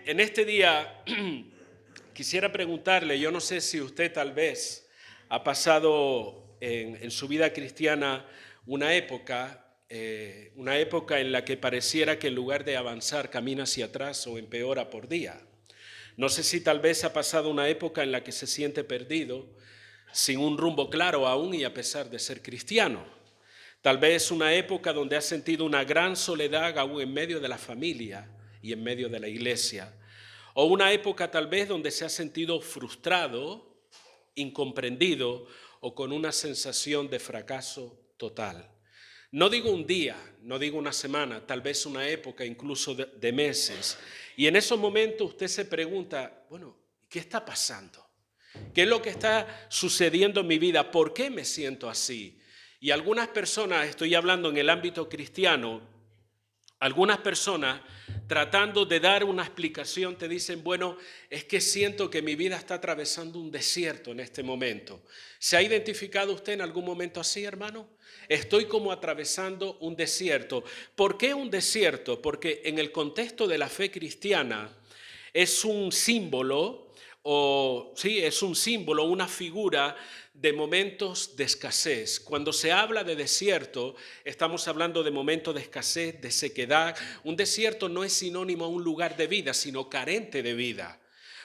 en este día quisiera preguntarle, yo no sé si usted tal vez ha pasado en su vida cristiana una época en la que pareciera que en lugar de avanzar camina hacia atrás o empeora por día. No sé si tal vez ha pasado una época en la que se siente perdido, sin un rumbo claro aún y a pesar de ser cristiano. Tal vez una época donde ha sentido una gran soledad aún en medio de la familia y en medio de la iglesia. O una época tal vez donde se ha sentido frustrado, incomprendido o con una sensación de fracaso total. No digo un día, no digo una semana, tal vez una época incluso de meses. Y en esos momentos usted se pregunta, bueno, ¿qué está pasando? ¿Qué es lo que está sucediendo en mi vida? ¿Por qué me siento así? Y algunas personas, estoy hablando en el ámbito cristiano, algunas personas tratando de dar una explicación te dicen, bueno, es que siento que mi vida está atravesando un desierto en este momento. ¿Se ha identificado usted en algún momento así, hermano? Estoy como atravesando un desierto. ¿Por qué un desierto? Porque en el contexto de la fe cristiana es un símbolo, es un símbolo, una figura de momentos de escasez. Cuando se habla de desierto, estamos hablando de momentos de escasez, de sequedad. Un desierto no es sinónimo a un lugar de vida, sino carente de vida.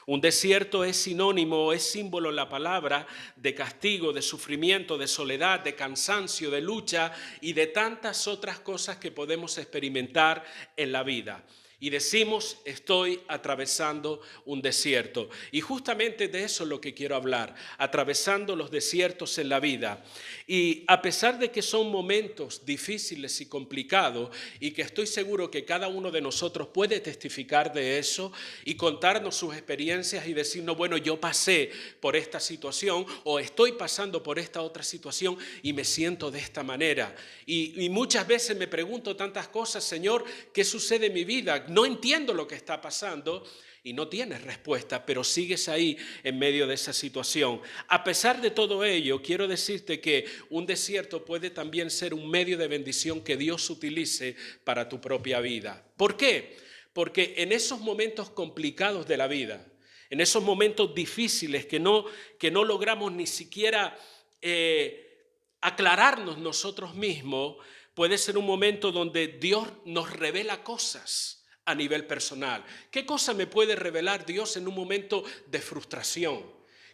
Un desierto es sinónimo, es símbolo en la palabra de castigo, de sufrimiento, de soledad, de cansancio, de lucha y de tantas otras cosas que podemos experimentar en la vida. Y decimos, estoy atravesando un desierto. Y justamente de eso es lo que quiero hablar, atravesando los desiertos en la vida. Y a pesar de que son momentos difíciles y complicados, y que estoy seguro que cada uno de nosotros puede testificar de eso y contarnos sus experiencias y decirnos, bueno, yo pasé por esta situación o estoy pasando por esta otra situación y me siento de esta manera. Y muchas veces me pregunto tantas cosas, Señor, ¿qué sucede en mi vida? No entiendo lo que está pasando y no tienes respuesta, pero sigues ahí en medio de esa situación. A pesar de todo ello, quiero decirte que un desierto puede también ser un medio de bendición que Dios utilice para tu propia vida. ¿Por qué? Porque en esos momentos complicados de la vida, en esos momentos difíciles que no logramos ni siquiera aclararnos nosotros mismos, puede ser un momento donde Dios nos revela cosas a nivel personal. ¿Qué cosa me puede revelar Dios en un momento de frustración?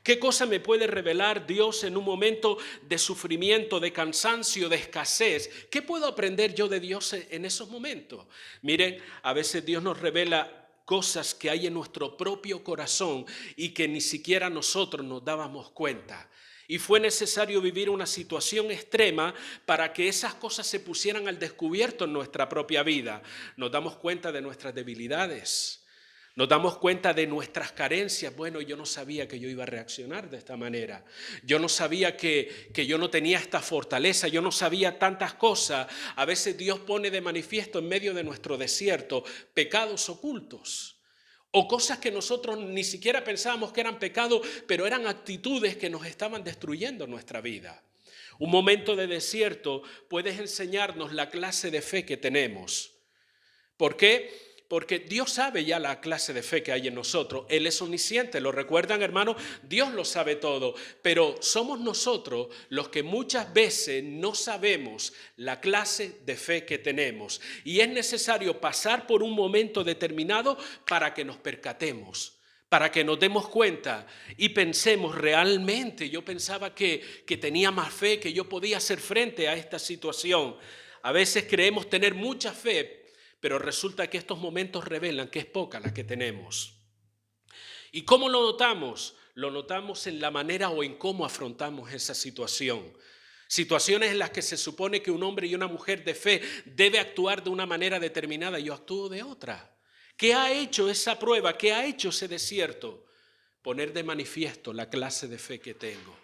¿Qué cosa me puede revelar Dios en un momento de sufrimiento, de cansancio, de escasez? ¿Qué puedo aprender yo de Dios en esos momentos? Miren, a veces Dios nos revela cosas que hay en nuestro propio corazón y que ni siquiera nosotros nos dábamos cuenta. Y fue necesario vivir una situación extrema para que esas cosas se pusieran al descubierto en nuestra propia vida. Nos damos cuenta de nuestras debilidades, nos damos cuenta de nuestras carencias. Bueno, yo no sabía que yo iba a reaccionar de esta manera. Yo no sabía que yo no tenía esta fortaleza. Yo no sabía tantas cosas. A veces Dios pone de manifiesto en medio de nuestro desierto pecados ocultos. O cosas que nosotros ni siquiera pensábamos que eran pecados, pero eran actitudes que nos estaban destruyendo nuestra vida. Un momento de desierto puede enseñarnos la clase de fe que tenemos. ¿Por qué? Porque Dios sabe ya la clase de fe que hay en nosotros. Él es omnisciente, ¿lo recuerdan, hermano? Dios lo sabe todo, pero somos nosotros los que muchas veces no sabemos la clase de fe que tenemos. Y es necesario pasar por un momento determinado para que nos percatemos, para que nos demos cuenta y pensemos realmente. Yo pensaba que tenía más fe, que yo podía hacer frente a esta situación. A veces creemos tener mucha fe, pero resulta que estos momentos revelan que es poca la que tenemos. ¿Y cómo lo notamos? Lo notamos en la manera o en cómo afrontamos esa situación. Situaciones en las que se supone que un hombre y una mujer de fe debe actuar de una manera determinada y yo actúo de otra. ¿Qué ha hecho esa prueba? ¿Qué ha hecho ese desierto? Poner de manifiesto la clase de fe que tengo.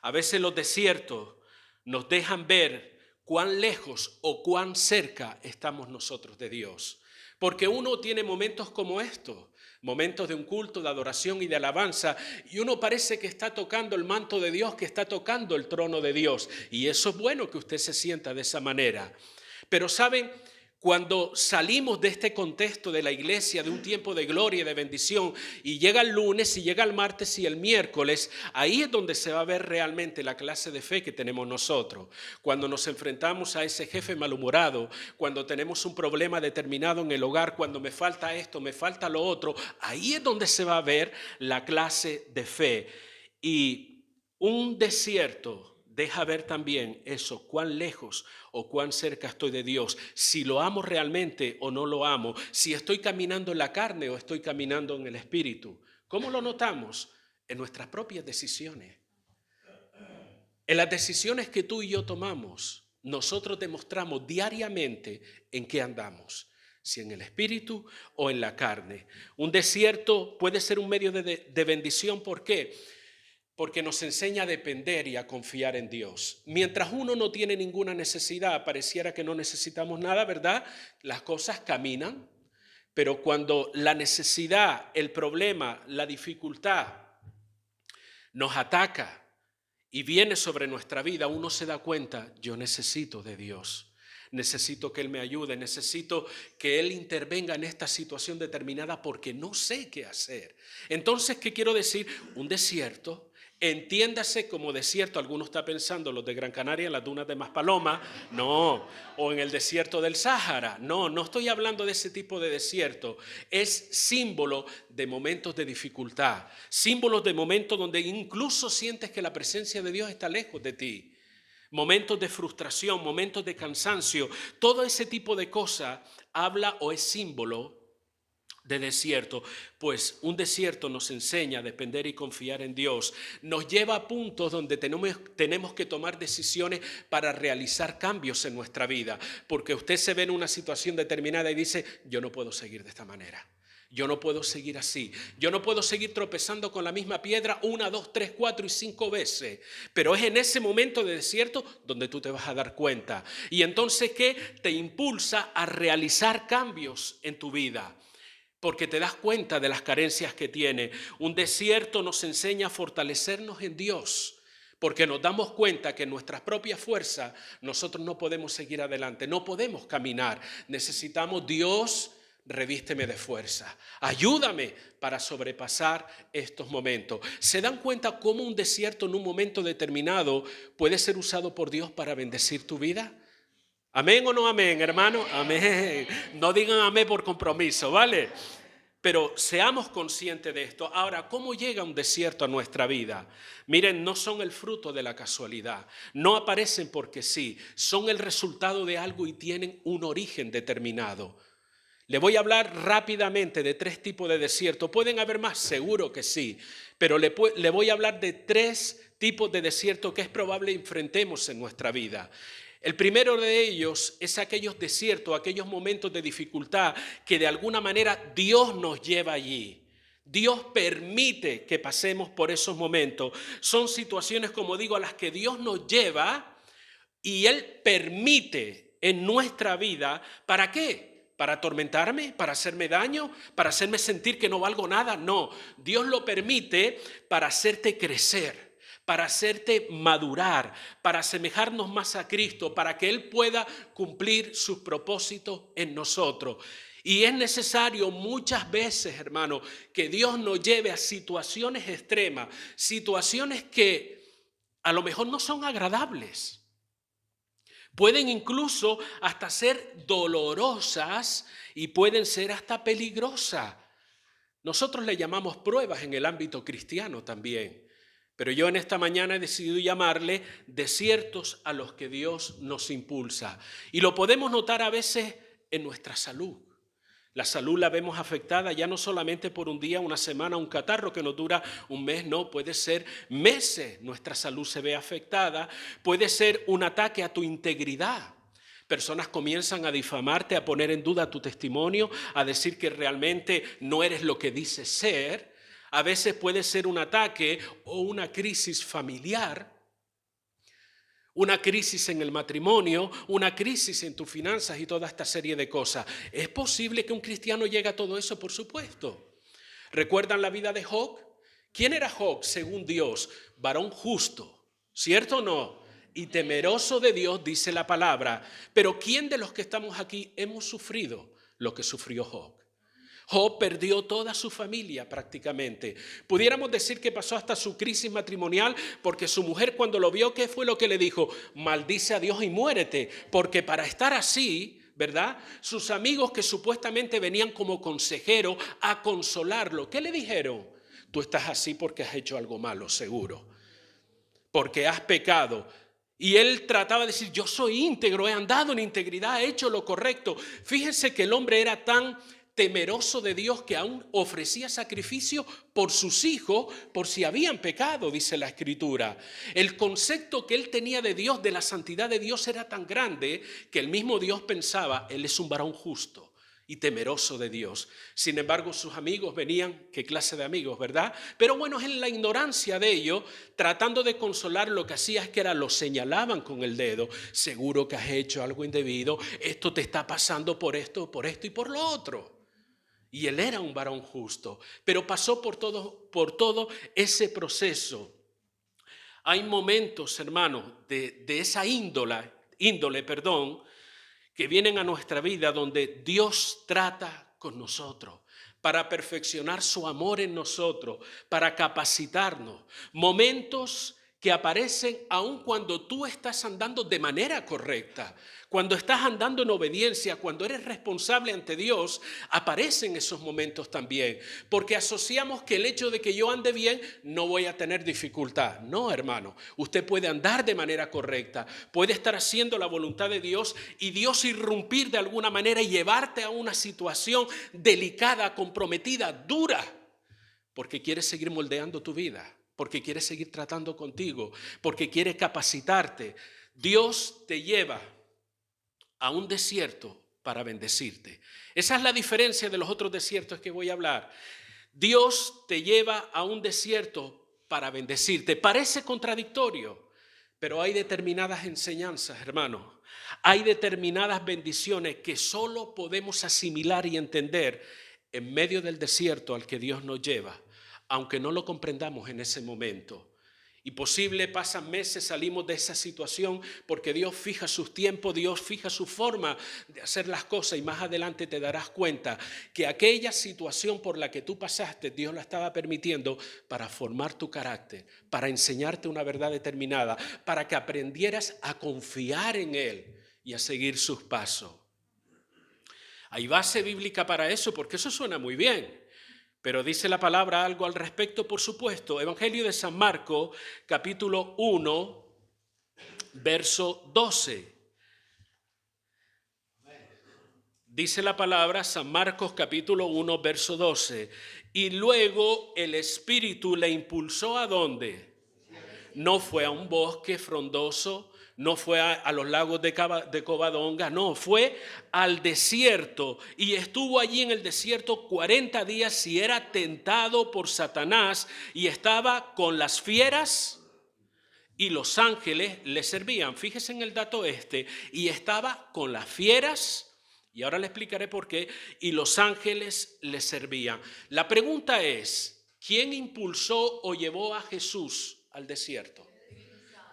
A veces los desiertos nos dejan ver cuán lejos o cuán cerca estamos nosotros de Dios. Porque uno tiene momentos como estos, momentos de un culto, de adoración y de alabanza, y uno parece que está tocando el manto de Dios, que está tocando el trono de Dios. Y eso es bueno que usted se sienta de esa manera. Pero ¿saben? Cuando salimos de este contexto de la iglesia, de un tiempo de gloria y de bendición, y llega el lunes, y llega el martes y el miércoles, ahí es donde se va a ver realmente la clase de fe que tenemos nosotros. Cuando nos enfrentamos a ese jefe malhumorado, cuando tenemos un problema determinado en el hogar, cuando me falta esto, me falta lo otro, ahí es donde se va a ver la clase de fe. Y un desierto deja ver también eso, cuán lejos o cuán cerca estoy de Dios, si lo amo realmente o no lo amo, si estoy caminando en la carne o estoy caminando en el espíritu. ¿Cómo lo notamos? En nuestras propias decisiones. En las decisiones que tú y yo tomamos, nosotros demostramos diariamente en qué andamos, si en el espíritu o en la carne. Un desierto puede ser un medio de bendición. ¿Por qué? Porque nos enseña a depender y a confiar en Dios. Mientras uno no tiene ninguna necesidad, pareciera que no necesitamos nada, ¿verdad? Las cosas caminan, pero cuando la necesidad, el problema, la dificultad nos ataca y viene sobre nuestra vida, uno se da cuenta, yo necesito de Dios. Necesito que Él me ayude, necesito que Él intervenga en esta situación determinada porque no sé qué hacer. Entonces, ¿qué quiero decir? Un desierto, entiéndase como desierto, alguno está pensando, los de Gran Canaria, en las dunas de Maspaloma, no, o en el desierto del Sáhara, no estoy hablando de ese tipo de desierto, es símbolo de momentos de dificultad, símbolos de momentos donde incluso sientes que la presencia de Dios está lejos de ti. Momentos de frustración, momentos de cansancio, todo ese tipo de cosas habla o es símbolo de desierto. Pues un desierto nos enseña a depender y confiar en Dios. Nos lleva a puntos donde tenemos que tomar decisiones para realizar cambios en nuestra vida. Porque usted se ve en una situación determinada y dice, yo no puedo seguir de esta manera. Yo no puedo seguir así. Yo no puedo seguir tropezando con la misma piedra 1, 2, 3, 4 y 5 veces. Pero es en ese momento de desierto donde tú te vas a dar cuenta. Y entonces, ¿qué? Te impulsa a realizar cambios en tu vida. Porque te das cuenta de las carencias que tiene. Un desierto nos enseña a fortalecernos en Dios. Porque nos damos cuenta que en nuestras propias fuerzas nosotros no podemos seguir adelante. No podemos caminar. Necesitamos Dios. Revísteme de fuerza, ayúdame para sobrepasar estos momentos. ¿Se dan cuenta cómo un desierto en un momento determinado puede ser usado por Dios para bendecir tu vida? ¿Amén o no amén, hermano? Amén. No digan amén por compromiso, ¿vale? Pero seamos conscientes de esto. Ahora, ¿cómo llega un desierto a nuestra vida? Miren, no son el fruto de la casualidad, no aparecen porque sí, son el resultado de algo y tienen un origen determinado. Le voy a hablar rápidamente de 3 tipos de desierto. ¿Pueden haber más? Seguro que sí. Pero le voy a hablar de 3 tipos de desierto que es probable enfrentemos en nuestra vida. El primero de ellos es aquellos desiertos, aquellos momentos de dificultad que de alguna manera Dios nos lleva allí. Dios permite que pasemos por esos momentos. Son situaciones, como digo, a las que Dios nos lleva y Él permite en nuestra vida. ¿Para qué? ¿Para atormentarme? ¿Para hacerme daño? ¿Para hacerme sentir que no valgo nada? No, Dios lo permite para hacerte crecer, para hacerte madurar, para asemejarnos más a Cristo, para que Él pueda cumplir sus propósitos en nosotros. Y es necesario muchas veces, hermano, que Dios nos lleve a situaciones extremas, situaciones que a lo mejor no son agradables. Pueden incluso hasta ser dolorosas y pueden ser hasta peligrosas. Nosotros le llamamos pruebas en el ámbito cristiano también. Pero yo en esta mañana he decidido llamarle desiertos a los que Dios nos impulsa. Y lo podemos notar a veces en nuestra salud. La salud la vemos afectada ya no solamente por un día, una semana, un catarro que nos dura un mes, no, puede ser meses. Nuestra salud se ve afectada, puede ser un ataque a tu integridad. Personas comienzan a difamarte, a poner en duda tu testimonio, a decir que realmente no eres lo que dices ser. A veces puede ser un ataque o una crisis familiar. Una crisis en el matrimonio, una crisis en tus finanzas y toda esta serie de cosas. ¿Es posible que un cristiano llegue a todo eso? Por supuesto. ¿Recuerdan la vida de Job? ¿Quién era Job según Dios? Varón justo, ¿cierto o no? y temeroso de Dios, dice la palabra. Pero ¿quién de los que estamos aquí hemos sufrido lo que sufrió Job? Job perdió toda su familia prácticamente. Pudiéramos decir que pasó hasta su crisis matrimonial, porque su mujer, cuando lo vio, ¿qué fue lo que le dijo? Maldice a Dios y muérete, porque para estar así, ¿verdad? Sus amigos, que supuestamente venían como consejero a consolarlo, ¿qué le dijeron? Tú estás así porque has hecho algo malo, seguro, porque has pecado. Y él trataba de decir, yo soy íntegro, he andado en integridad, he hecho lo correcto. Fíjense que el hombre era tan temeroso de Dios que aún ofrecía sacrificio por sus hijos, por si habían pecado, dice la Escritura. El concepto que él tenía de Dios, de la santidad de Dios, era tan grande que el mismo Dios pensaba, él es un varón justo y temeroso de Dios. Sin embargo, sus amigos venían, qué clase de amigos, ¿verdad? Pero bueno, en la ignorancia de ellos, tratando de consolar, lo que hacía es que lo señalaban con el dedo. Seguro que has hecho algo indebido, esto te está pasando por esto y por lo otro. Y él era un varón justo, pero pasó por todo ese proceso. Hay momentos, hermanos, de esa índole, que vienen a nuestra vida donde Dios trata con nosotros para perfeccionar su amor en nosotros, para capacitarnos. Momentos que aparecen aun cuando tú estás andando de manera correcta, cuando estás andando en obediencia, cuando eres responsable ante Dios, aparecen esos momentos también, porque asociamos que el hecho de que yo ande bien, no voy a tener dificultad. No, hermano, usted puede andar de manera correcta, puede estar haciendo la voluntad de Dios y Dios irrumpir de alguna manera y llevarte a una situación delicada, comprometida, dura, porque quiere seguir moldeando tu vida, porque quiere seguir tratando contigo, porque quiere capacitarte. Dios te lleva a un desierto para bendecirte. Esa es la diferencia de los otros desiertos que voy a hablar. Dios te lleva a un desierto para bendecirte. Parece contradictorio, pero hay determinadas enseñanzas, hermanos. Hay determinadas bendiciones que solo podemos asimilar y entender en medio del desierto al que Dios nos lleva, aunque no lo comprendamos en ese momento. Y posible pasan meses, salimos de esa situación porque Dios fija sus tiempos, Dios fija su forma de hacer las cosas, y más adelante te darás cuenta que aquella situación por la que tú pasaste, Dios la estaba permitiendo para formar tu carácter, para enseñarte una verdad determinada, para que aprendieras a confiar en Él y a seguir sus pasos. Hay base bíblica para eso, porque eso suena muy bien. Pero dice la palabra algo al respecto, por supuesto. Evangelio de San Marcos, capítulo 1, verso 12. Dice la palabra, San Marcos, capítulo 1, verso 12. Y luego el Espíritu le impulsó ¿a dónde? No fue a un bosque frondoso, no fue a los lagos de Covadonga, no, fue al desierto, y estuvo allí en el desierto 40 días y era tentado por Satanás, y estaba con las fieras y los ángeles le servían. Fíjese en el dato y estaba con las fieras, y ahora le explicaré por qué, y los ángeles le servían. La pregunta es, ¿quién impulsó o llevó a Jesús al desierto?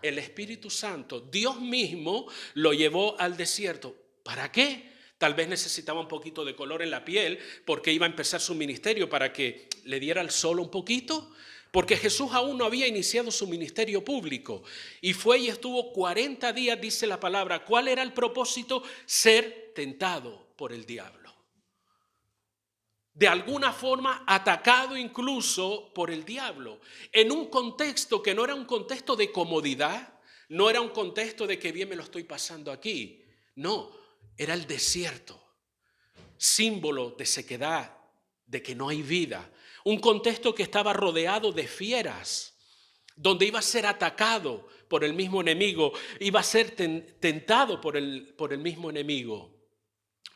El Espíritu Santo. Dios mismo lo llevó al desierto. ¿Para qué? Tal vez necesitaba un poquito de color en la piel porque iba a empezar su ministerio, para que le diera el sol un poquito, porque Jesús aún no había iniciado su ministerio público y fue y estuvo 40 días, dice la palabra. ¿Cuál era el propósito? Ser tentado por el diablo. De alguna forma atacado incluso por el diablo, en un contexto que no era un contexto de comodidad, no era un contexto de que bien me lo estoy pasando aquí, no, era el desierto, símbolo de sequedad, de que no hay vida, un contexto que estaba rodeado de fieras, donde iba a ser atacado por el mismo enemigo, iba a ser tentado por el mismo enemigo.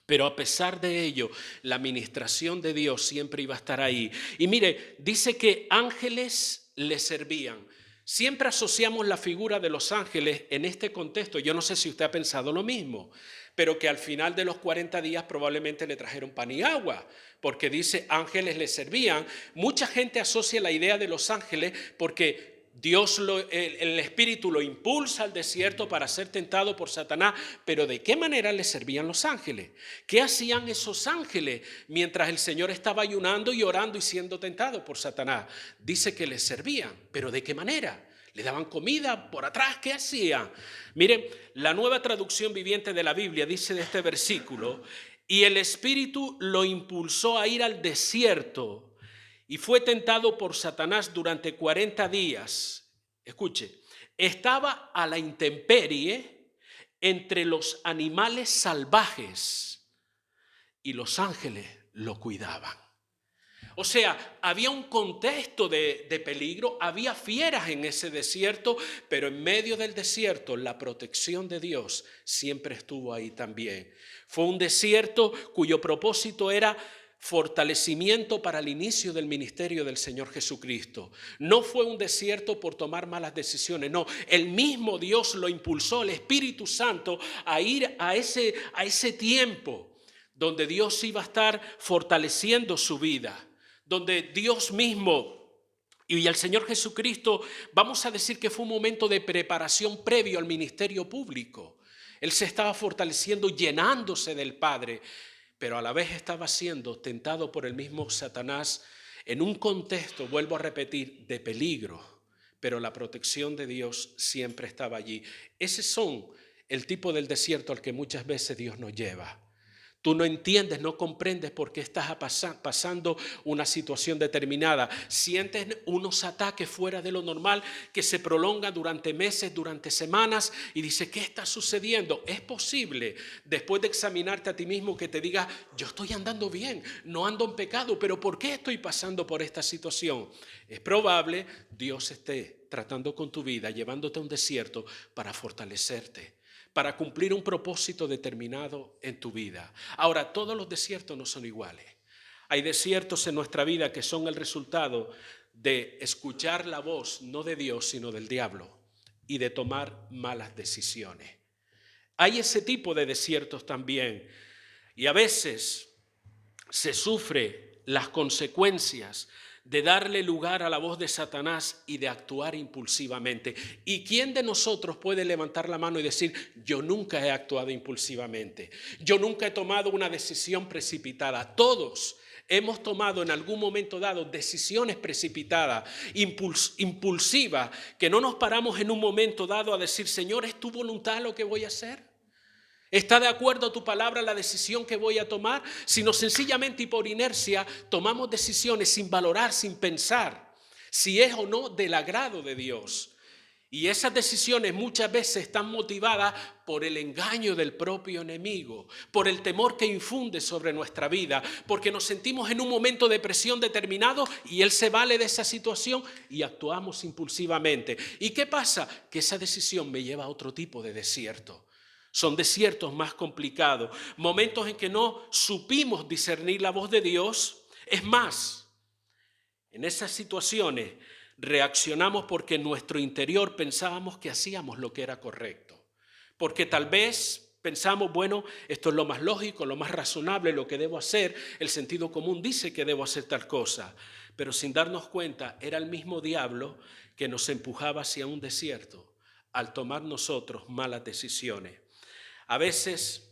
Pero a pesar de ello, la ministración de Dios siempre iba a estar ahí. Y mire, dice que ángeles le servían. Siempre asociamos la figura de los ángeles en este contexto. Yo no sé si usted ha pensado lo mismo, pero que al final de los 40 días probablemente le trajeron pan y agua, porque dice ángeles le servían. Mucha gente asocia la idea de los ángeles porque El Espíritu lo impulsa al desierto para ser tentado por Satanás, pero ¿de qué manera le servían los ángeles? ¿Qué hacían esos ángeles mientras el Señor estaba ayunando y orando y siendo tentado por Satanás? Dice que les servían, pero ¿de qué manera? ¿Le daban comida por atrás? ¿Qué hacían? Miren, la Nueva Traducción Viviente de la Biblia dice de este versículo: y el Espíritu lo impulsó a ir al desierto y fue tentado por Satanás durante 40 días. Escuche, estaba a la intemperie entre los animales salvajes y los ángeles lo cuidaban. O sea, había un contexto de peligro, había fieras en ese desierto, pero en medio del desierto la protección de Dios siempre estuvo ahí también. Fue un desierto cuyo propósito era fortalecimiento para el inicio del ministerio del Señor Jesucristo. No fue un desierto por tomar malas decisiones, no. El mismo Dios lo impulsó, el Espíritu Santo, a ir a ese tiempo donde Dios iba a estar fortaleciendo su vida, donde Dios mismo y el Señor Jesucristo, vamos a decir que fue un momento de preparación previo al ministerio público. Él se estaba fortaleciendo, llenándose del Padre, pero a la vez estaba siendo tentado por el mismo Satanás en un contexto, vuelvo a repetir, de peligro, pero la protección de Dios siempre estaba allí. Ese son el tipo del desierto al que muchas veces Dios nos lleva. Tú no entiendes, no comprendes por qué estás pasando una situación determinada. Sientes unos ataques fuera de lo normal que se prolongan durante meses, durante semanas, y dices, ¿qué está sucediendo? Es posible, después de examinarte a ti mismo, que te digas, yo estoy andando bien, no ando en pecado, pero ¿por qué estoy pasando por esta situación? Es probable Dios esté tratando con tu vida, llevándote a un desierto para fortalecerte, para cumplir un propósito determinado en tu vida. Ahora, todos los desiertos no son iguales. Hay desiertos en nuestra vida que son el resultado de escuchar la voz no de Dios, sino del diablo, y de tomar malas decisiones. Hay ese tipo de desiertos también, y a veces se sufre las consecuencias de darle lugar a la voz de Satanás y de actuar impulsivamente. ¿Y quién de nosotros puede levantar la mano y decir, yo nunca he actuado impulsivamente? Yo nunca he tomado una decisión precipitada. Todos hemos tomado en algún momento dado decisiones precipitadas, impulsivas, que no nos paramos en un momento dado a decir, Señor, ¿es tu voluntad lo que voy a hacer? ¿Está de acuerdo a tu palabra la decisión que voy a tomar? Sino sencillamente y por inercia tomamos decisiones sin valorar, sin pensar si es o no del agrado de Dios. Y esas decisiones muchas veces están motivadas por el engaño del propio enemigo, por el temor que infunde sobre nuestra vida, porque nos sentimos en un momento de presión determinado y él se vale de esa situación y actuamos impulsivamente. ¿Y qué pasa? Que esa decisión me lleva a otro tipo de desierto. Son desiertos más complicados, momentos en que no supimos discernir la voz de Dios. Es más, en esas situaciones reaccionamos porque en nuestro interior pensábamos que hacíamos lo que era correcto. Porque tal vez pensamos, bueno, esto es lo más lógico, lo más razonable, lo que debo hacer. El sentido común dice que debo hacer tal cosa. Pero sin darnos cuenta, era el mismo diablo que nos empujaba hacia un desierto al tomar nosotros malas decisiones. A veces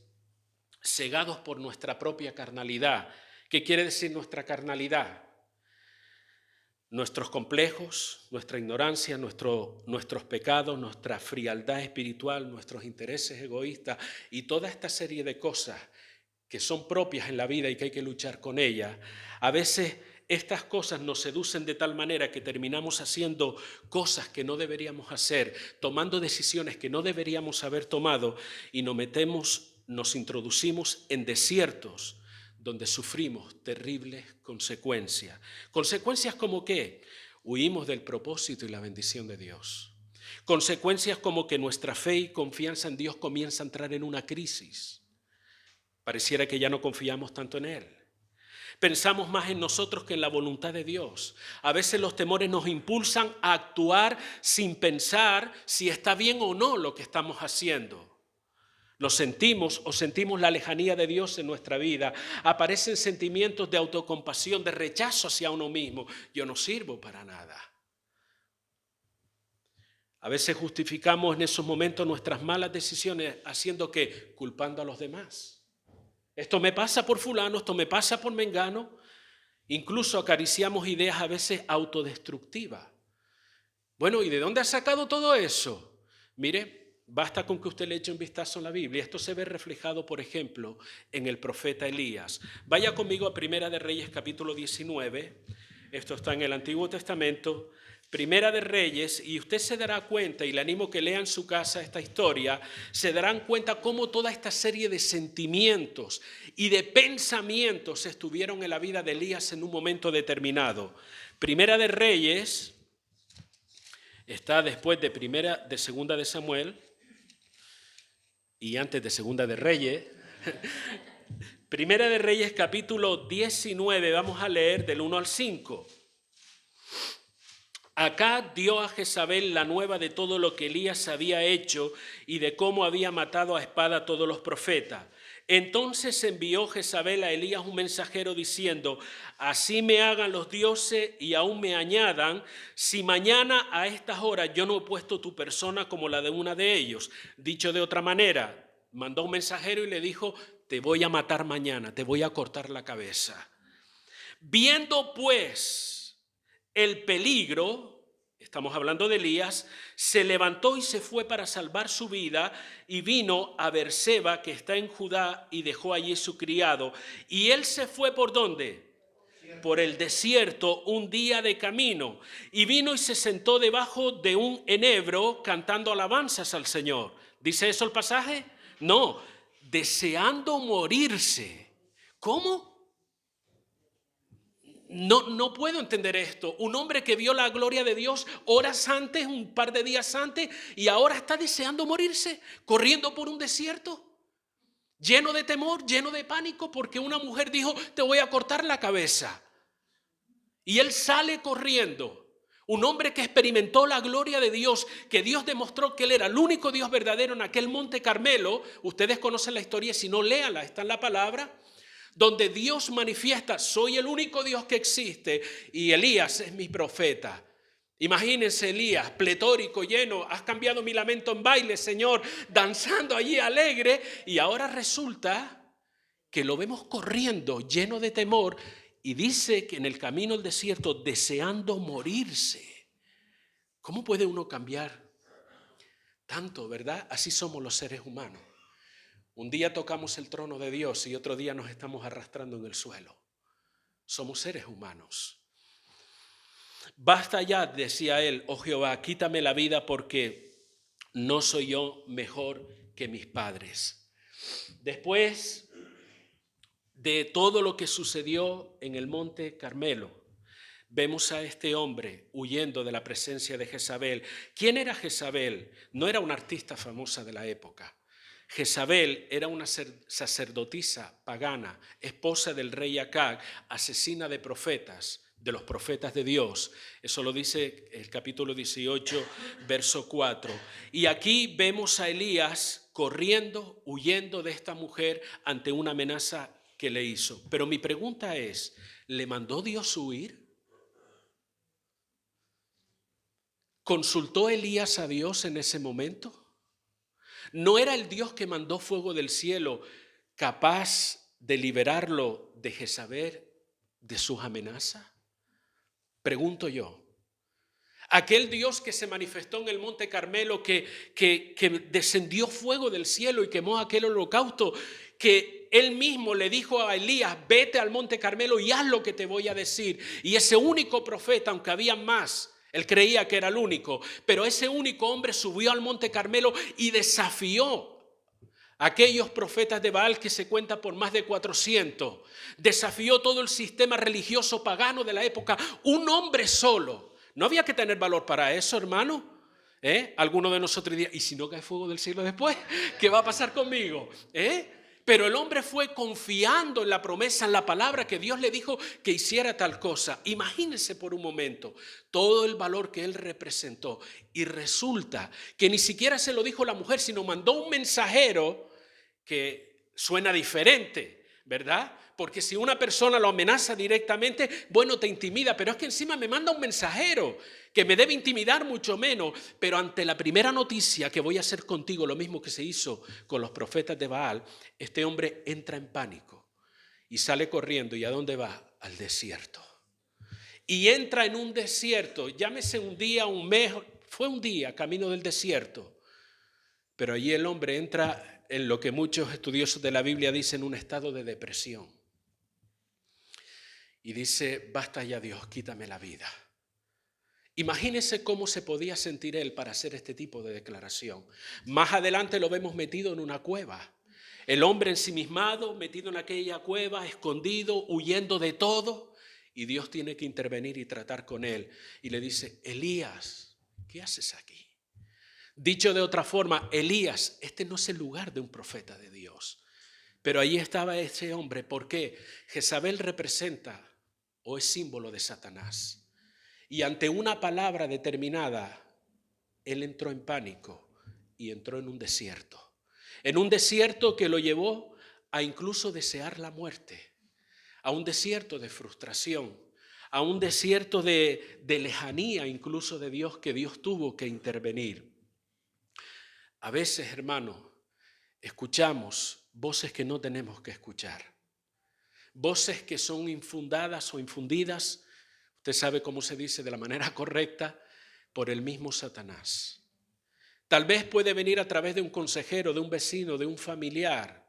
cegados por nuestra propia carnalidad. ¿Qué quiere decir nuestra carnalidad? Nuestros complejos, nuestra ignorancia, nuestros pecados, nuestra frialdad espiritual, nuestros intereses egoístas y toda esta serie de cosas que son propias en la vida y que hay que luchar con ellas. A veces estas cosas nos seducen de tal manera que terminamos haciendo cosas que no deberíamos hacer, tomando decisiones que no deberíamos haber tomado y nos introducimos en desiertos donde sufrimos terribles consecuencias. ¿Consecuencias como qué? Huimos del propósito y la bendición de Dios. Consecuencias como que nuestra fe y confianza en Dios comienza a entrar en una crisis. Pareciera que ya no confiamos tanto en Él. Pensamos más en nosotros que en la voluntad de Dios. A veces los temores nos impulsan a actuar sin pensar si está bien o no lo que estamos haciendo. Nos sentimos la lejanía de Dios en nuestra vida. Aparecen sentimientos de autocompasión, de rechazo hacia uno mismo. Yo no sirvo para nada. A veces justificamos en esos momentos nuestras malas decisiones haciendo ¿qué? Culpando a los demás. Esto me pasa por fulano, esto me pasa por mengano. Incluso acariciamos ideas a veces autodestructivas. Bueno, ¿y de dónde ha sacado todo eso? Mire, basta con que usted le eche un vistazo en la Biblia. Esto se ve reflejado, por ejemplo, en el profeta Elías. Vaya conmigo a Primera de Reyes, capítulo 19. Esto está en el Antiguo Testamento. Primera de Reyes, y usted se dará cuenta, y le animo que lea en su casa esta historia, se darán cuenta cómo toda esta serie de sentimientos y de pensamientos estuvieron en la vida de Elías en un momento determinado. Primera de Reyes está después de Segunda de Samuel y antes de Segunda de Reyes. Primera de Reyes, capítulo 19, vamos a leer del 1 al 5. Acab dio a Jezabel la nueva de todo lo que Elías había hecho y de cómo había matado a espada a todos los profetas. Entonces envió Jezabel a Elías un mensajero diciendo: así me hagan los dioses y aún me añadan, si mañana a estas horas yo no he puesto tu persona como la de una de ellos. Dicho de otra manera, mandó un mensajero y le dijo: te voy a matar mañana, te voy a cortar la cabeza. Viendo pues el peligro, estamos hablando de Elías, se levantó y se fue para salvar su vida y vino a Beerseba, que está en Judá, y dejó allí su criado. Y él se fue ¿por dónde? Por el desierto, un día de camino, y vino y se sentó debajo de un enebro cantando alabanzas al Señor. ¿Dice eso el pasaje? No, deseando morirse. ¿Cómo? No puedo entender esto. Un hombre que vio la gloria de Dios horas antes, un par de días antes, y ahora está deseando morirse, corriendo por un desierto, lleno de temor, lleno de pánico, porque una mujer dijo: te voy a cortar la cabeza. Y él sale corriendo. Un hombre que experimentó la gloria de Dios, que Dios demostró que él era el único Dios verdadero en aquel monte Carmelo. Ustedes conocen la historia, si no, léanla, está en la palabra. Donde Dios manifiesta: soy el único Dios que existe y Elías es mi profeta. Imagínense Elías, pletórico, lleno: has cambiado mi lamento en baile, Señor, danzando allí alegre, y ahora resulta que lo vemos corriendo, lleno de temor, y dice que en el camino al desierto, deseando morirse. ¿Cómo puede uno cambiar tanto, verdad? Así somos los seres humanos. Un día tocamos el trono de Dios y otro día nos estamos arrastrando en el suelo. Somos seres humanos. Basta ya, decía él: oh Jehová, quítame la vida, porque no soy yo mejor que mis padres. Después de todo lo que sucedió en el monte Carmelo, vemos a este hombre huyendo de la presencia de Jezabel. ¿Quién era Jezabel? No era una artista famosa de la época. Jezabel era una sacerdotisa pagana, esposa del rey Acab, asesina de profetas, de los profetas de Dios. Eso lo dice el capítulo 18, verso 4. Y aquí vemos a Elías corriendo, huyendo de esta mujer ante una amenaza que le hizo. Pero mi pregunta es: ¿le mandó Dios huir? ¿Consultó Elías a Dios en ese momento? ¿No era el Dios que mandó fuego del cielo capaz de liberarlo de Jezabel, de sus amenazas? Pregunto yo. Aquel Dios que se manifestó en el monte Carmelo, que descendió fuego del cielo y quemó aquel holocausto, que él mismo le dijo a Elías: vete al monte Carmelo y haz lo que te voy a decir. Y ese único profeta, aunque había más, él creía que era el único, pero ese único hombre subió al monte Carmelo y desafió a aquellos profetas de Baal, que se cuenta por más de 400. Desafió todo el sistema religioso pagano de la época. Un hombre solo. No había que tener valor para eso, hermano. Alguno de nosotros diría: ¿y si no cae fuego del cielo después? ¿Qué va a pasar conmigo? Pero el hombre fue confiando en la promesa, en la palabra que Dios le dijo que hiciera tal cosa. Imagínense por un momento todo el valor que él representó. Y resulta que ni siquiera se lo dijo la mujer, sino mandó un mensajero que suena diferente. ¿verdad? Porque si una persona lo amenaza directamente, bueno, te intimida, pero es que encima me manda un mensajero que me debe intimidar mucho menos. Pero ante la primera noticia que voy a hacer contigo, lo mismo que se hizo con los profetas de Baal, este hombre entra en pánico y sale corriendo. ¿Y a dónde va? Al desierto. Y entra en un desierto, llámese un día, un mes, fue un día camino del desierto. Pero allí el hombre entra en lo que muchos estudiosos de la Biblia dicen un estado de depresión. Y dice, basta ya Dios, quítame la vida. Imagínese cómo se podía sentir él para hacer este tipo de declaración. Más adelante lo vemos metido en una cueva. El hombre ensimismado, metido en aquella cueva, escondido, huyendo de todo. Y Dios tiene que intervenir y tratar con él. Y le dice, Elías, ¿qué haces aquí? Dicho de otra forma, Elías, este no es el lugar de un profeta de Dios. Pero allí estaba ese hombre. ¿Por qué? Jezabel representa o es símbolo de Satanás. Y ante una palabra determinada, él entró en pánico y entró en un desierto. En un desierto que lo llevó a incluso desear la muerte. A un desierto de frustración. A un desierto de lejanía incluso de Dios, que Dios tuvo que intervenir. A veces, hermano, escuchamos voces que no tenemos que escuchar. Voces que son infundadas o infundidas, usted sabe cómo se dice de la manera correcta, por el mismo Satanás. Tal vez puede venir a través de un consejero, de un vecino, de un familiar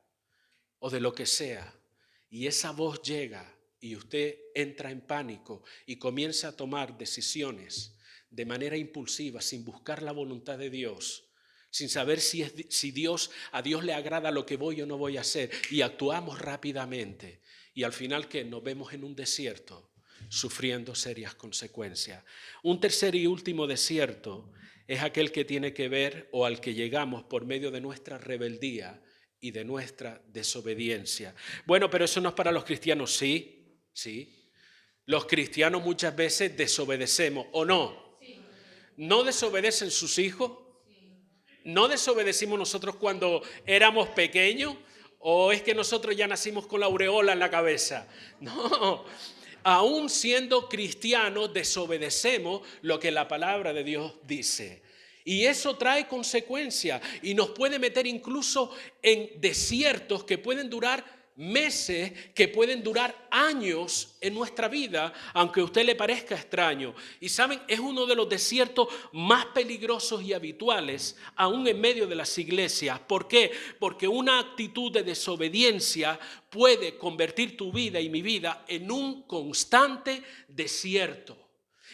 o de lo que sea. Y esa voz llega y usted entra en pánico y comienza a tomar decisiones de manera impulsiva, sin buscar la voluntad de Dios. Sin saber si a Dios le agrada lo que voy o no voy a hacer, y actuamos rápidamente y al final que nos vemos en un desierto sufriendo serias consecuencias. Un tercer y último desierto es aquel que tiene que ver o al que llegamos por medio de nuestra rebeldía y de nuestra desobediencia. Bueno, pero eso no es para los cristianos, sí. Los cristianos muchas veces desobedecemos, ¿o no? ¿No desobedecen sus hijos? ¿No desobedecimos nosotros cuando éramos pequeños? ¿O es que nosotros ya nacimos con la aureola en la cabeza? No, aún siendo cristianos desobedecemos lo que la palabra de Dios dice. Y eso trae consecuencias y nos puede meter incluso en desiertos que pueden durar meses, que pueden durar años en nuestra vida, aunque a usted le parezca extraño. Y saben, es uno de los desiertos más peligrosos y habituales, aún en medio de las iglesias. ¿Por qué? Porque una actitud de desobediencia puede convertir tu vida y mi vida en un constante desierto.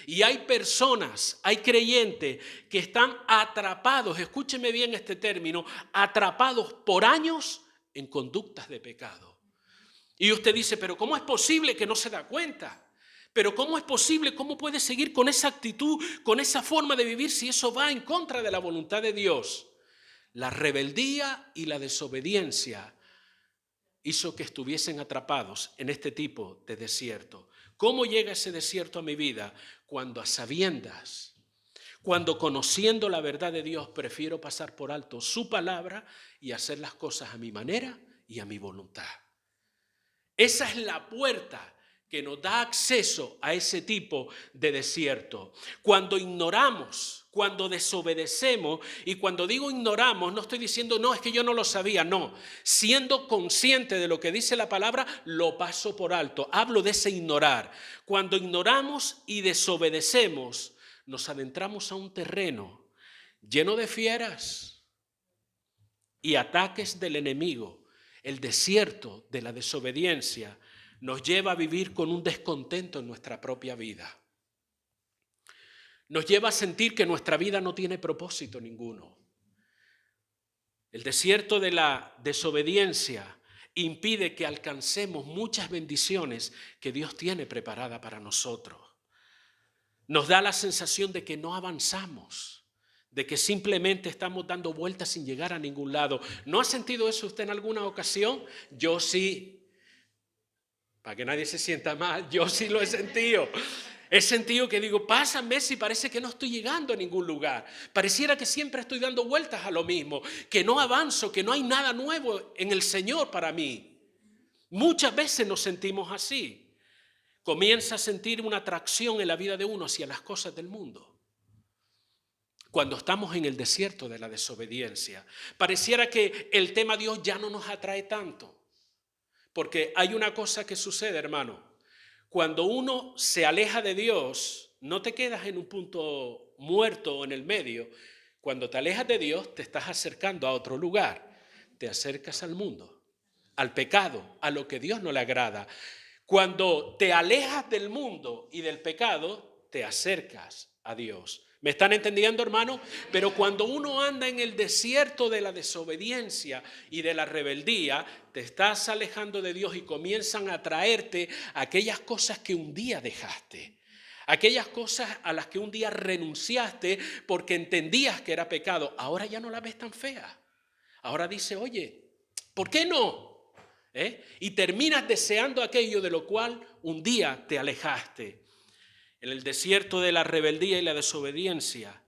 Y hay personas, hay creyentes que están atrapados, escúcheme bien este término, atrapados por años en conductas de pecado. Y usted dice, pero ¿cómo es posible que no se da cuenta? Pero ¿cómo es posible? ¿Cómo puede seguir con esa actitud, con esa forma de vivir si eso va en contra de la voluntad de Dios? La rebeldía y la desobediencia hizo que estuviesen atrapados en este tipo de desierto. ¿Cómo llega ese desierto a mi vida? Cuando a sabiendas, cuando conociendo la verdad de Dios prefiero pasar por alto su palabra y hacer las cosas a mi manera y a mi voluntad. Esa es la puerta que nos da acceso a ese tipo de desierto. Cuando ignoramos, cuando desobedecemos, y cuando digo ignoramos, no estoy diciendo, no, es que yo no lo sabía, no. Siendo consciente de lo que dice la palabra, lo paso por alto. Hablo de ese ignorar. Cuando ignoramos y desobedecemos, nos adentramos a un terreno lleno de fieras y ataques del enemigo. El desierto de la desobediencia nos lleva a vivir con un descontento en nuestra propia vida. Nos lleva a sentir que nuestra vida no tiene propósito ninguno. El desierto de la desobediencia impide que alcancemos muchas bendiciones que Dios tiene preparada para nosotros. Nos da la sensación de que no avanzamos, de que simplemente estamos dando vueltas sin llegar a ningún lado. ¿No ha sentido eso usted en alguna ocasión? Yo sí. Para que nadie se sienta mal, yo sí lo he sentido. He sentido que digo, pasan meses y parece que no estoy llegando a ningún lugar. Pareciera que siempre estoy dando vueltas a lo mismo, que no avanzo, que no hay nada nuevo en el Señor para mí. Muchas veces nos sentimos así. Comienza a sentir una atracción en la vida de uno hacia las cosas del mundo. Cuando estamos en el desierto de la desobediencia, pareciera que el tema Dios ya no nos atrae tanto. Porque hay una cosa que sucede, hermano. Cuando uno se aleja de Dios, no te quedas en un punto muerto o en el medio. Cuando te alejas de Dios, te estás acercando a otro lugar. Te acercas al mundo, al pecado, a lo que Dios no le agrada. Cuando te alejas del mundo y del pecado, te acercas a Dios. ¿Me están entendiendo, hermano? Pero cuando uno anda en el desierto de la desobediencia y de la rebeldía, te estás alejando de Dios y comienzan a traerte aquellas cosas que un día dejaste. Aquellas cosas a las que un día renunciaste porque entendías que era pecado. Ahora ya no las ves tan feas. Ahora dice, oye, ¿por qué no? Y terminas deseando aquello de lo cual un día te alejaste. En el desierto de la rebeldía y la desobediencia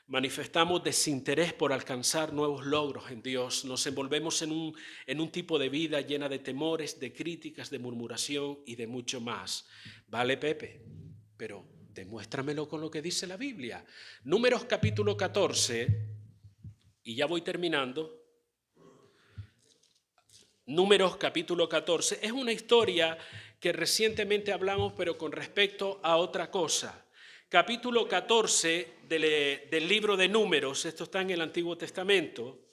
manifestamos desinterés por alcanzar nuevos logros en Dios. Nos envolvemos en un tipo de vida llena de temores, de críticas, de murmuración y de mucho más. Vale, Pepe, pero demuéstramelo con lo que dice la Biblia. Números capítulo 14, y ya voy terminando. Números capítulo 14 es una historia que recientemente hablamos, pero con respecto a otra cosa. Capítulo 14 del libro de Números, esto está en el Antiguo Testamento,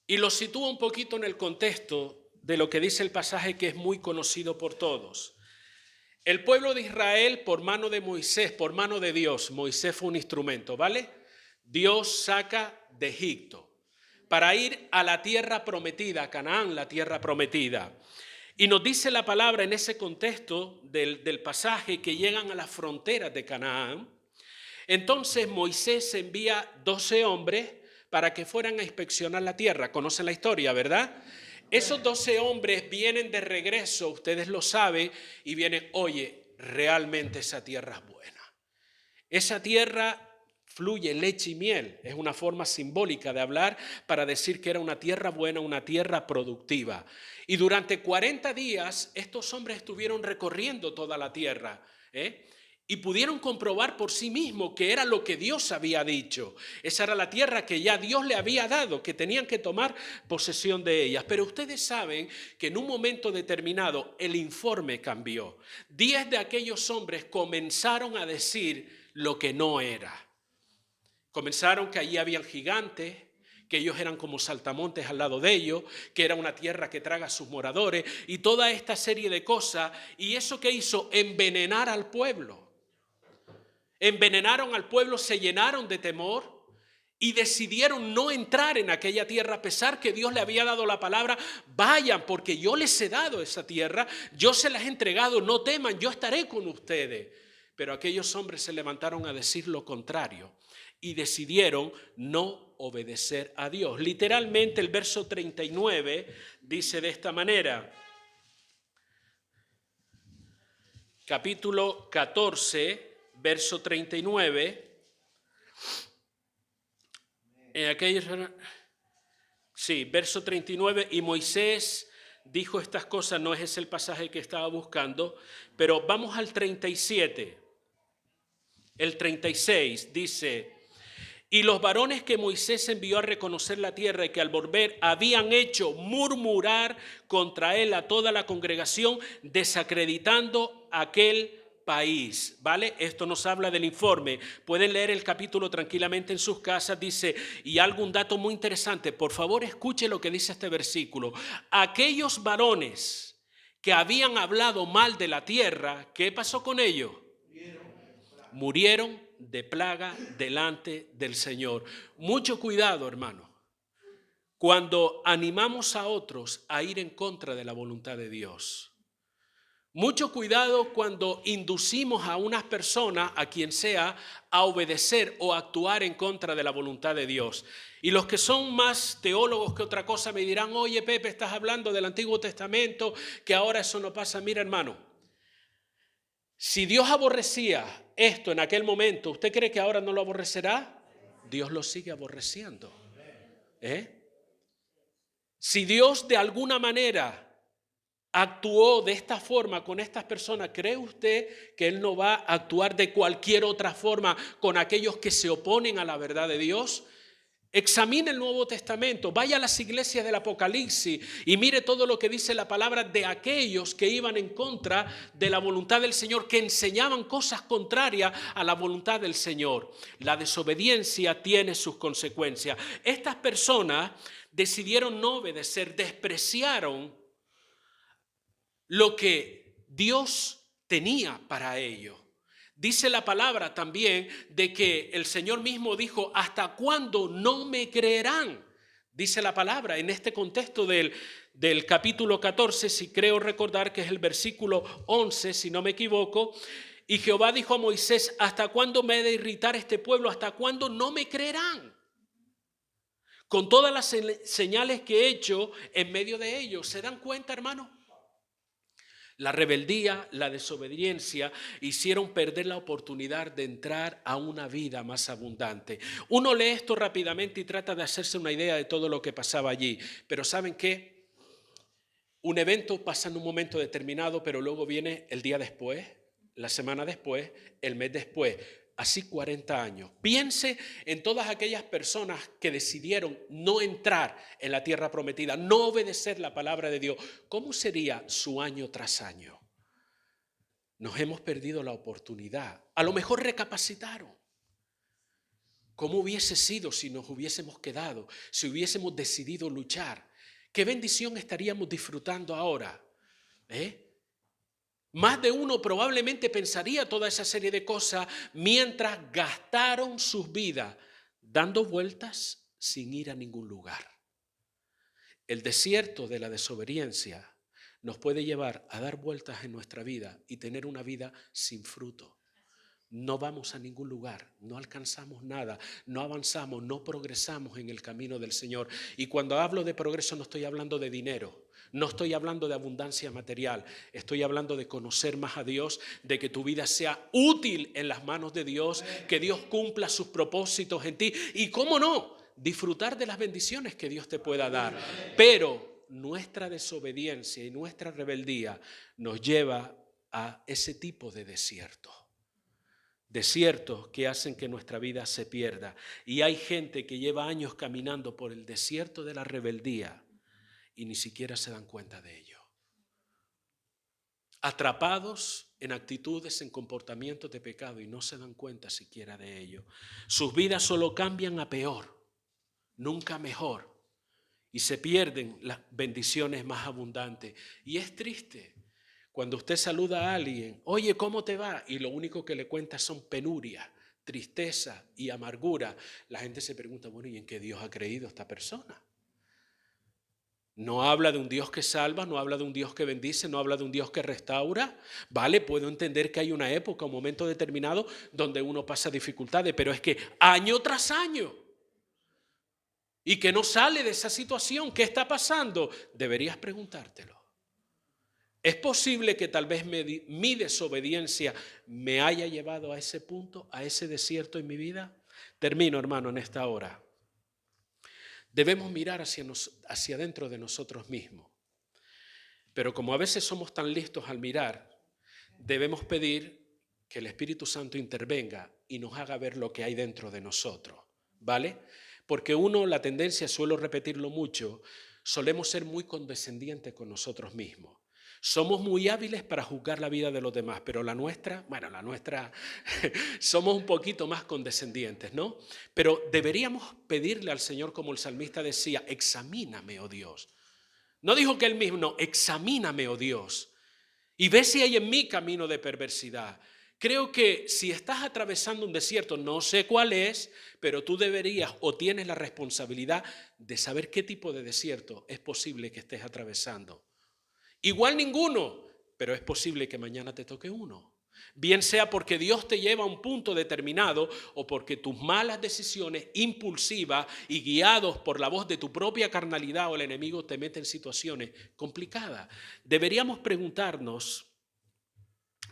y lo sitúa un poquito en el contexto de lo que dice el pasaje que es muy conocido por todos. El pueblo de Israel, por mano de Moisés, por mano de Dios, Moisés fue un instrumento, ¿vale? Dios saca de Egipto para ir a la tierra prometida, a Canaán, la tierra prometida. Y nos dice la palabra en ese contexto del pasaje que llegan a las fronteras de Canaán. Entonces Moisés envía 12 hombres para que fueran a inspeccionar la tierra. Conocen la historia, ¿verdad? Esos 12 hombres vienen de regreso, ustedes lo saben, y vienen, oye, realmente esa tierra es buena. Esa tierra fluye leche y miel. Es una forma simbólica de hablar para decir que era una tierra buena, una tierra productiva. Y durante 40 días estos hombres estuvieron recorriendo toda la tierra, y pudieron comprobar por sí mismos que era lo que Dios había dicho. Esa era la tierra que ya Dios le había dado, que tenían que tomar posesión de ellas. Pero ustedes saben que en un momento determinado el informe cambió. 10 de aquellos hombres comenzaron a decir lo que no era. Comenzaron que allí habían gigantes, que ellos eran como saltamontes al lado de ellos, que era una tierra que traga a sus moradores y toda esta serie de cosas. ¿Y eso qué hizo? Envenenar al pueblo. Envenenaron al pueblo, se llenaron de temor y decidieron no entrar en aquella tierra a pesar que Dios le había dado la palabra. Vayan porque yo les he dado esa tierra, yo se las he entregado, no teman, yo estaré con ustedes. Pero aquellos hombres se levantaron a decir lo contrario y decidieron no obedecer a Dios. Literalmente el verso 39 dice de esta manera, capítulo 14, verso 39, en aquellos, sí, verso 39, y Moisés dijo estas cosas, no es ese el pasaje que estaba buscando, pero vamos al 37, el 36 dice, y los varones que Moisés envió a reconocer la tierra y que al volver habían hecho murmurar contra él a toda la congregación, desacreditando aquel país, ¿vale? Esto nos habla del informe. Pueden leer el capítulo tranquilamente en sus casas. Dice, y algún dato muy interesante, por favor escuche lo que dice este versículo. Aquellos varones que habían hablado mal de la tierra, ¿qué pasó con ellos? Murieron de plaga delante del Señor. Mucho cuidado, hermano, cuando animamos a otros a ir en contra de la voluntad de Dios. Mucho cuidado cuando inducimos a unas personas, a quien sea, a obedecer o actuar en contra de la voluntad de Dios. Y los que son más teólogos que otra cosa me dirán, oye Pepe, estás hablando del Antiguo Testamento, que ahora eso no pasa. Mira, hermano, si Dios aborrecía esto en aquel momento, ¿usted cree que ahora no lo aborrecerá? Dios lo sigue aborreciendo. Si Dios de alguna manera actuó de esta forma con estas personas, ¿cree usted que Él no va a actuar de cualquier otra forma con aquellos que se oponen a la verdad de Dios? Examine el Nuevo Testamento, vaya a las iglesias del Apocalipsis y mire todo lo que dice la palabra de aquellos que iban en contra de la voluntad del Señor, que enseñaban cosas contrarias a la voluntad del Señor. La desobediencia tiene sus consecuencias. Estas personas decidieron no obedecer, despreciaron lo que Dios tenía para ellos. Dice la palabra también de que el Señor mismo dijo, ¿hasta cuándo no me creerán? Dice la palabra en este contexto del capítulo 14, si creo recordar que es el versículo 11, si no me equivoco. Y Jehová dijo a Moisés, ¿hasta cuándo me he de irritar este pueblo? ¿Hasta cuándo no me creerán? Con todas las señales que he hecho en medio de ellos. ¿Se dan cuenta, hermano? La rebeldía, la desobediencia hicieron perder la oportunidad de entrar a una vida más abundante. Uno lee esto rápidamente y trata de hacerse una idea de todo lo que pasaba allí. Pero ¿saben qué? Un evento pasa en un momento determinado, pero luego viene el día después, la semana después, el mes después. Así 40 años. Piense en todas aquellas personas que decidieron no entrar en la tierra prometida, no obedecer la palabra de Dios. ¿Cómo sería su año tras año? Nos hemos perdido la oportunidad. A lo mejor recapacitaron. ¿Cómo hubiese sido si nos hubiésemos quedado, si hubiésemos decidido luchar? ¿Qué bendición estaríamos disfrutando ahora? Más de uno probablemente pensaría toda esa serie de cosas mientras gastaron sus vidas dando vueltas sin ir a ningún lugar. El desierto de la desobediencia nos puede llevar a dar vueltas en nuestra vida y tener una vida sin fruto. No vamos a ningún lugar, no alcanzamos nada, no avanzamos, no progresamos en el camino del Señor. Y cuando hablo de progreso no estoy hablando de dinero. No estoy hablando de abundancia material, estoy hablando de conocer más a Dios, de que tu vida sea útil en las manos de Dios, que Dios cumpla sus propósitos en ti y, cómo no, disfrutar de las bendiciones que Dios te pueda dar. Pero nuestra desobediencia y nuestra rebeldía nos lleva a ese tipo de desierto. Desiertos que hacen que nuestra vida se pierda. Y hay gente que lleva años caminando por el desierto de la rebeldía y ni siquiera se dan cuenta de ello. Atrapados en actitudes, en comportamientos de pecado y no se dan cuenta siquiera de ello. Sus vidas solo cambian a peor, nunca mejor. Y se pierden las bendiciones más abundantes. Y es triste cuando usted saluda a alguien, oye, ¿cómo te va? Y lo único que le cuenta son penurias, tristeza y amargura. La gente se pregunta, bueno, ¿y en qué Dios ha creído esta persona? No habla de un Dios que salva, no habla de un Dios que bendice, no habla de un Dios que restaura. Vale, puedo entender que hay una época, un momento determinado donde uno pasa dificultades, pero es que año tras año y que no sale de esa situación, ¿qué está pasando? Deberías preguntártelo. ¿Es posible que tal vez mi desobediencia me haya llevado a ese punto, a ese desierto en mi vida? Termino, hermano, en esta hora. Debemos mirar hacia dentro de nosotros mismos. Pero como a veces somos tan listos al mirar, debemos pedir que el Espíritu Santo intervenga y nos haga ver lo que hay dentro de nosotros, ¿vale? Porque la tendencia, suelo repetirlo mucho, solemos ser muy condescendientes con nosotros mismos. Somos muy hábiles para juzgar la vida de los demás, pero la nuestra, somos un poquito más condescendientes, ¿no? Pero deberíamos pedirle al Señor, como el salmista decía, examíname, oh Dios. No dijo que él mismo, no, examíname, oh Dios, y ve si hay en mí camino de perversidad. Creo que si estás atravesando un desierto, no sé cuál es, pero tú deberías o tienes la responsabilidad de saber qué tipo de desierto es posible que estés atravesando. Igual ninguno, pero es posible que mañana te toque uno. Bien sea porque Dios te lleva a un punto determinado o porque tus malas decisiones impulsivas y guiados por la voz de tu propia carnalidad o el enemigo te meten en situaciones complicadas. Deberíamos preguntarnos,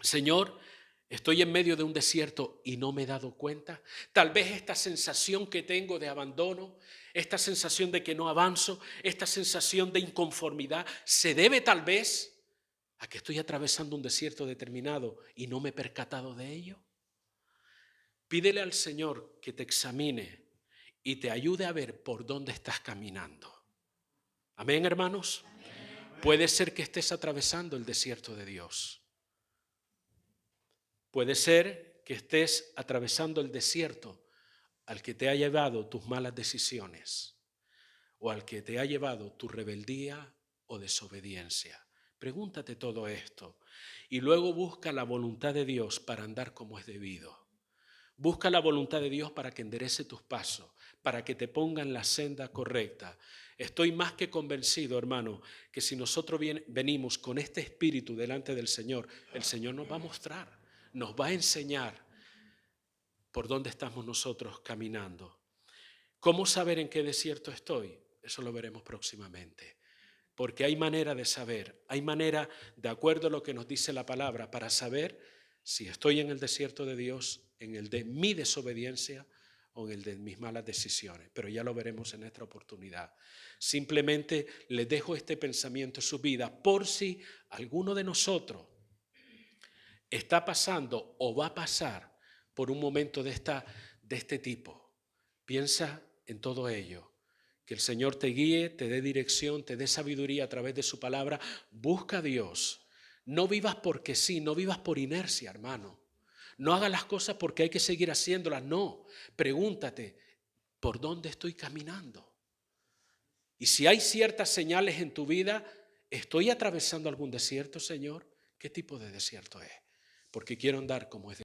Señor, Estoy en medio de un desierto y no me he dado cuenta. Tal vez esta sensación que tengo de abandono, esta sensación de que no avanzo, esta sensación de inconformidad, se debe tal vez a que estoy atravesando un desierto determinado y no me he percatado de ello. Pídele al Señor que te examine y te ayude a ver por dónde estás caminando. Amén, hermanos. Puede ser que estés atravesando el desierto de Dios. Puede ser que estés atravesando el desierto al que te ha llevado tus malas decisiones o al que te ha llevado tu rebeldía o desobediencia. Pregúntate todo esto y luego busca la voluntad de Dios para andar como es debido. Busca la voluntad de Dios para que enderece tus pasos, para que te ponga en la senda correcta. Estoy más que convencido, hermano, que si nosotros venimos con este espíritu delante del Señor, el Señor nos va a mostrar, nos va a enseñar por dónde estamos nosotros caminando. ¿Cómo saber en qué desierto estoy? Eso lo veremos próximamente. Porque hay manera de saber, hay manera, de acuerdo a lo que nos dice la palabra, para saber si estoy en el desierto de Dios, en el de mi desobediencia o en el de mis malas decisiones. Pero ya lo veremos en esta oportunidad. Simplemente les dejo este pensamiento en su vida por si alguno de nosotros está pasando o va a pasar por un momento de este tipo. Piensa en todo ello. Que el Señor te guíe, te dé dirección, te dé sabiduría a través de su palabra. Busca a Dios. No vivas porque sí, no vivas por inercia, hermano. No hagas las cosas porque hay que seguir haciéndolas. No, pregúntate, ¿por dónde estoy caminando? Y si hay ciertas señales en tu vida, ¿estoy atravesando algún desierto, Señor? ¿Qué tipo de desierto es? Porque quiero andar como es